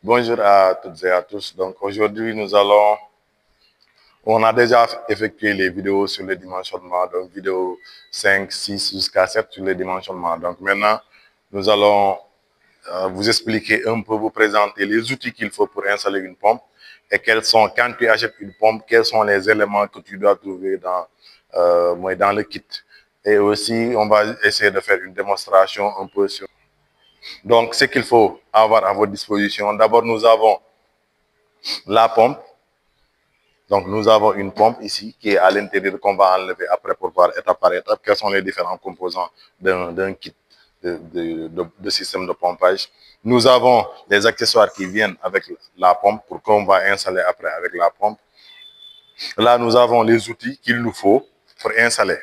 Bonjour à toutes et à tous. Donc aujourd'hui, on a déjà effectué les vidéos sur le dimensionnement, donc vidéo 5, 6 jusqu'à 7 sur le dimensionnement. Donc maintenant, nous allons vous expliquer un peu, vous présenter les outils qu'il faut pour installer une pompe et quand tu achètes une pompe, quels sont les éléments que tu dois trouver dans le kit. Et aussi, on va essayer de faire une démonstration un peu sur. Donc, ce qu'il faut avoir à votre disposition, d'abord, nous avons la pompe. Donc, nous avons une pompe ici qui est à l'intérieur qu'on va enlever après pour voir étape par étape quels sont les différents composants d'un kit de système de pompage. Nous avons les accessoires qui viennent avec la pompe pour qu'on va installer après avec la pompe. Là, nous avons les outils qu'il nous faut pour installer.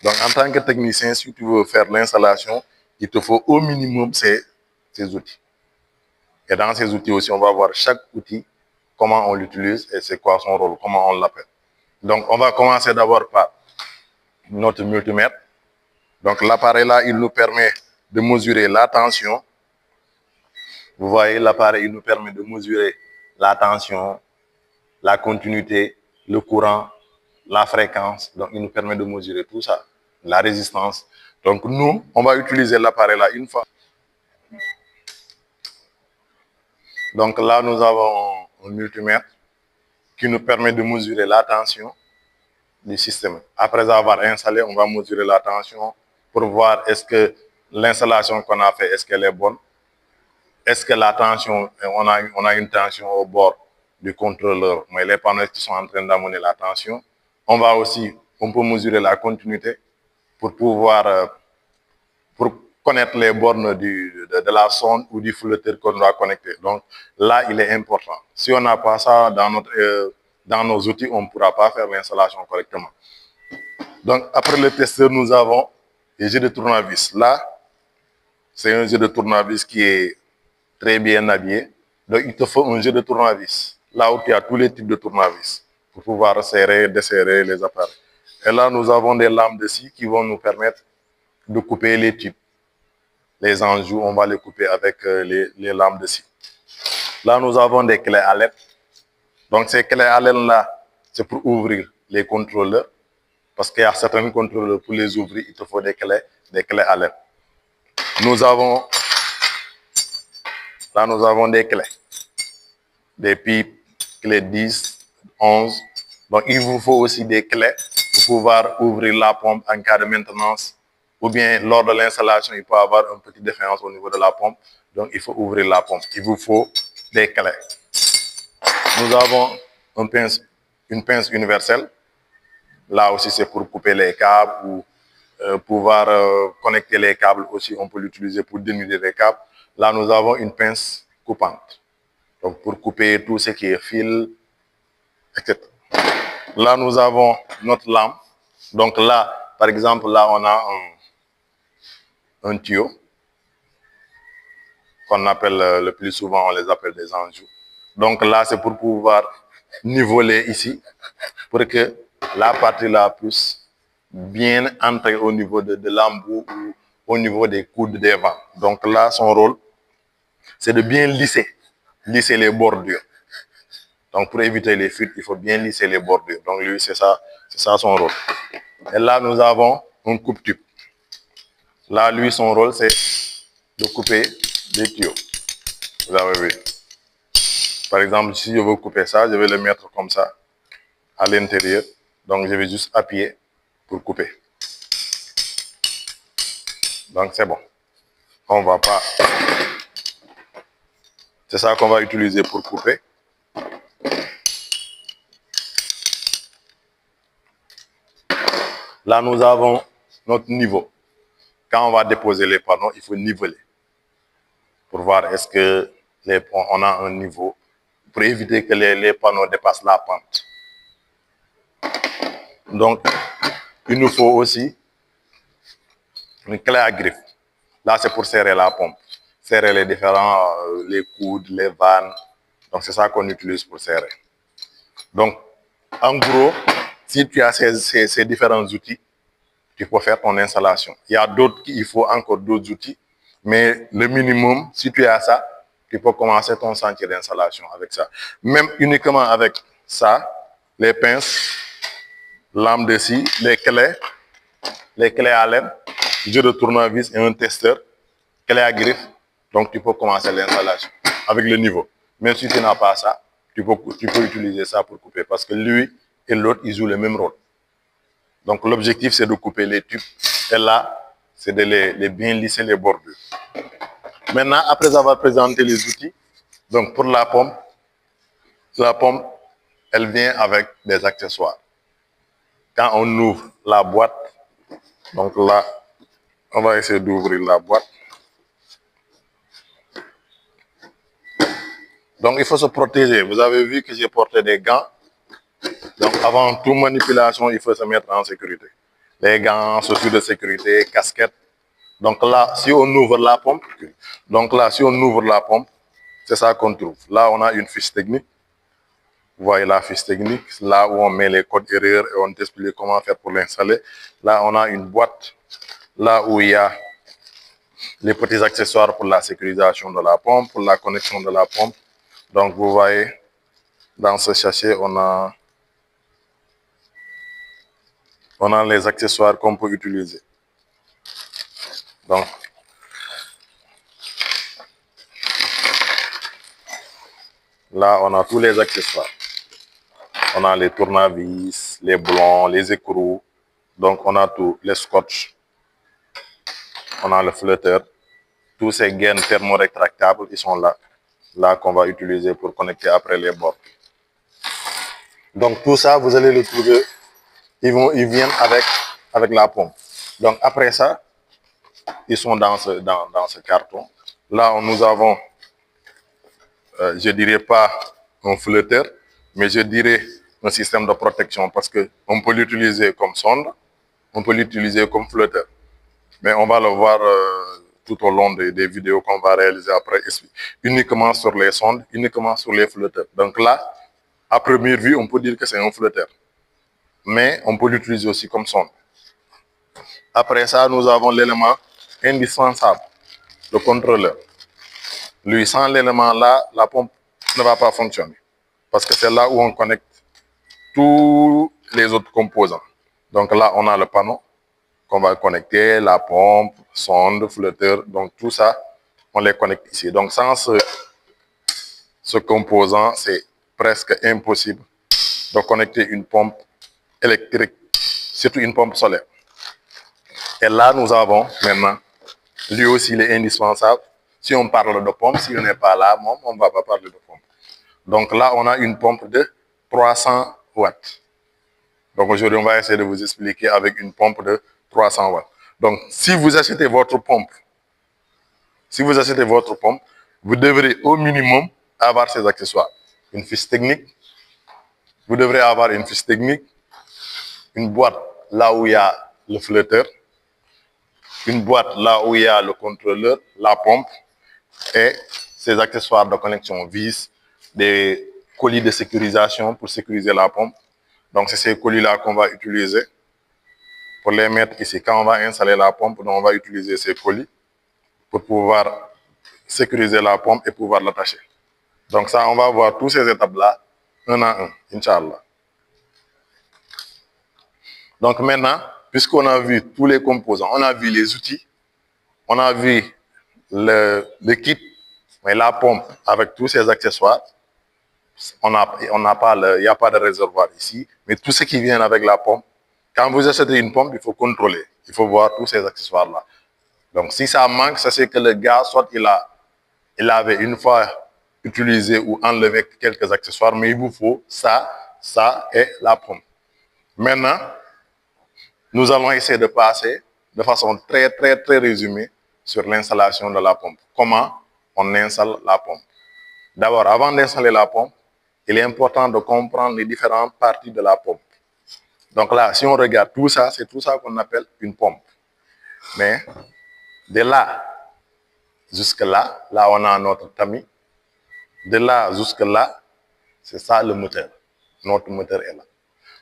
Donc, en tant que technicien, si tu veux faire l'installation, il te faut au minimum ces outils. Et dans ces outils aussi, on va voir chaque outil, comment on l'utilise et c'est quoi son rôle, comment on l'appelle. Donc, on va commencer d'abord par notre multimètre. Donc, l'appareil là, il nous permet de mesurer la tension. Vous voyez, l'appareil, il nous permet de mesurer la tension, la continuité, le courant, la fréquence. Donc, il nous permet de mesurer tout ça, la résistance. Donc, nous, on va utiliser l'appareil là une fois. Donc là, nous avons un multimètre qui nous permet de mesurer la tension du système. Après avoir installé, on va mesurer la tension pour voir est-ce que l'installation qu'on a fait, est-ce qu'elle est bonne. Est-ce que la tension, on a une tension au bord du contrôleur, mais les panneaux qui sont en train d'amener la tension. On peut mesurer la continuité pour pouvoir, pour connaître les bornes de la sonde ou du flotteur qu'on doit connecter. Donc là, il est important. Si on n'a pas ça dans nos outils, on ne pourra pas faire l'installation correctement. Donc après le testeur, nous avons les jets de tournevis. Là, c'est un jet de tournevis qui est très bien habillé. Donc il te faut un jet de tournevis. Là où tu as tous les types de tournevis pour pouvoir serrer, desserrer les appareils. Et là, nous avons des lames de scie qui vont nous permettre de couper les tubes. Les enjeux, on va les couper avec les lames de scie. Là, nous avons des clés à LED. Donc, ces clés à LED-là, c'est pour ouvrir les contrôleurs. Parce qu'il y a certains contrôleurs, pour les ouvrir, il te faut des clés à LED. Là, nous avons des clés. Des pipes, clés 10, 11. Donc, il vous faut aussi des clés pour pouvoir ouvrir la pompe en cas de maintenance. Ou bien, lors de l'installation, il peut y avoir une petite défaillance au niveau de la pompe. Donc, il faut ouvrir la pompe. Il vous faut des clés. Nous avons une pince universelle. Là aussi, c'est pour couper les câbles ou pouvoir connecter les câbles aussi. On peut l'utiliser pour dénuder les câbles. Là, nous avons une pince coupante. Donc, pour couper tout ce qui est fil, etc. Là, nous avons notre lampe. Donc là, par exemple, là, on a un tuyau qu'on appelle le plus souvent, on les appelle des enjeux. Donc là, c'est pour pouvoir niveler ici pour que la partie là puisse bien entrer au niveau de l'embout ou au niveau des coudes des vents. Donc là, son rôle, c'est de bien lisser les bordures. Donc pour éviter les fuites, il faut bien lisser les bordures. Donc lui, c'est ça son rôle. Et là, nous avons un coupe-tube. Là, lui, son rôle, c'est de couper des tuyaux. Vous avez vu. Par exemple, si je veux couper ça, je vais le mettre comme ça, à l'intérieur. Donc, je vais juste appuyer pour couper. Donc, c'est bon. On va pas... C'est ça qu'on va utiliser pour couper. Là, nous avons notre niveau. Quand on va déposer les panneaux, il faut niveler. Pour voir est-ce que on a un niveau. Pour éviter que les panneaux dépassent la pente. Donc, il nous faut aussi une clé à griffe. Là, c'est pour serrer la pompe. Serrer les différents, les coudes, les vannes. Donc, c'est ça qu'on utilise pour serrer. Donc, en gros, si tu as ces différents outils, tu peux faire ton installation. Il y a d'autres, il faut encore d'autres outils. Mais le minimum, si tu as ça, tu peux commencer ton chantier d'installation avec ça. Même uniquement avec ça, les pinces, lame de scie, les clés à laine, jeu de tournevis et un testeur, clé à griffe. Donc, tu peux commencer l'installation avec le niveau. Même si tu n'as pas ça, tu peux utiliser ça pour couper parce que lui et l'autre, ils jouent le même rôle. Donc, l'objectif, c'est de couper les tubes. Et là, c'est de les bien lisser les bordures. Maintenant, après avoir présenté les outils, donc pour la pompe, elle vient avec des accessoires. Quand on ouvre la boîte, donc là, on va essayer d'ouvrir la boîte. Donc, il faut se protéger. Vous avez vu que j'ai porté des gants. Donc, avant toute manipulation, il faut se mettre en sécurité. Les gants, chaussures de sécurité, casquettes. Donc là, si on ouvre la pompe, c'est ça qu'on trouve. Là, on a une fiche technique. Vous voyez la fiche technique, là où on met les codes erreurs et on t'explique comment faire pour l'installer. Là, on a une boîte, là où il y a les petits accessoires pour la sécurisation de la pompe, pour la connexion de la pompe. Donc, vous voyez, dans ce sachet, on a les accessoires qu'on peut utiliser. Donc, là, on a tous les accessoires. On a les tournevis, les boulons, les écrous. Donc, on a tout, les scotch. On a le flotteur. Tous ces gaines thermorétractables, ils sont là. Là qu'on va utiliser pour connecter après les bords. Donc, tout ça, vous allez le trouver. Ils viennent avec la pompe. Donc, après ça, ils sont dans ce carton. Là, nous avons, je dirais pas un flotteur, mais je dirais un système de protection parce qu'on peut l'utiliser comme sonde, on peut l'utiliser comme flotteur. Mais on va le voir tout au long des vidéos qu'on va réaliser après, uniquement sur les sondes, uniquement sur les flotteurs. Donc là, à première vue, on peut dire que c'est un flotteur. Mais on peut l'utiliser aussi comme sonde. Après ça, nous avons l'élément indispensable, le contrôleur. Lui, sans l'élément là, la pompe ne va pas fonctionner. Parce que c'est là où on connecte tous les autres composants. Donc là, on a le panneau qu'on va connecter, la pompe, sonde, flotteur. Donc tout ça, on les connecte ici. Donc sans ce composant, c'est presque impossible de connecter une pompe électrique, surtout une pompe solaire. Et là, nous avons maintenant, lui aussi, il est indispensable. Si on parle de pompe, si on n'est pas là, on ne va pas parler de pompe. Donc là, on a une pompe de 300 watts. Donc aujourd'hui, on va essayer de vous expliquer avec une pompe de 300 watts. Donc, si vous achetez votre pompe, vous devrez au minimum avoir ces accessoires. Une fiche technique. Vous devrez avoir une fiche technique, une boîte là où il y a le flotteur, une boîte là où il y a le contrôleur, la pompe et ces accessoires de connexion vis, des colis de sécurisation pour sécuriser la pompe. Donc, c'est ces colis-là qu'on va utiliser pour les mettre ici. Quand on va installer la pompe, on va utiliser ces colis pour pouvoir sécuriser la pompe et pouvoir l'attacher. Donc ça, on va voir toutes ces étapes-là, un à un, Inch'Allah. Donc maintenant, puisqu'on a vu tous les composants, on a vu les outils, on a vu le kit, mais la pompe avec tous ses accessoires, il n'y a pas de réservoir ici, mais tout ce qui vient avec la pompe, quand vous achetez une pompe, il faut contrôler, il faut voir tous ces accessoires-là. Donc si ça manque, sachez que le gars, soit il avait une fois utilisé ou enlevé quelques accessoires, mais il vous faut ça, ça et la pompe. Maintenant, nous allons essayer de passer de façon très résumée sur l'installation de la pompe. Comment on installe la pompe. D'abord, avant d'installer la pompe, il est important de comprendre les différentes parties de la pompe. Donc là, si on regarde tout ça, c'est tout ça qu'on appelle une pompe. Mais de là jusque là, là on a notre tamis. De là jusque là, c'est ça le moteur. Notre moteur est là.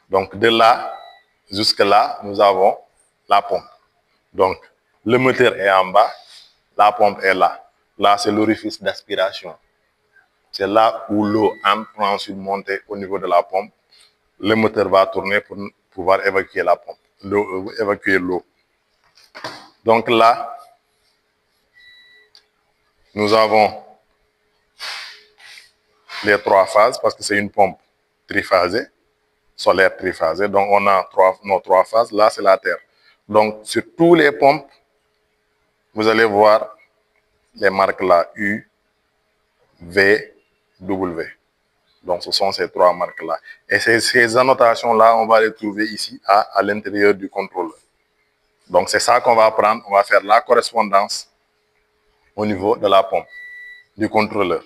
Donc de là jusque là, nous avons la pompe. Donc le moteur est en bas, la pompe est là. Là, c'est l'orifice d'aspiration. C'est là où l'eau entre pour ensuite monter au niveau de la pompe. Le moteur va tourner pour pouvoir évacuer la pompe, évacuer l'eau. Donc là, nous avons les 3 phases parce que c'est une pompe triphasée, solaire triphasée. Donc on a nos 3 phases. Là, c'est la terre. Donc sur tous les pompes, vous allez voir les marques là, U, V, W. Donc ce sont ces 3 marques-là. Et ces annotations-là, on va les trouver ici à l'intérieur du contrôleur. Donc c'est ça qu'on va prendre. On va faire la correspondance au niveau de la pompe du contrôleur.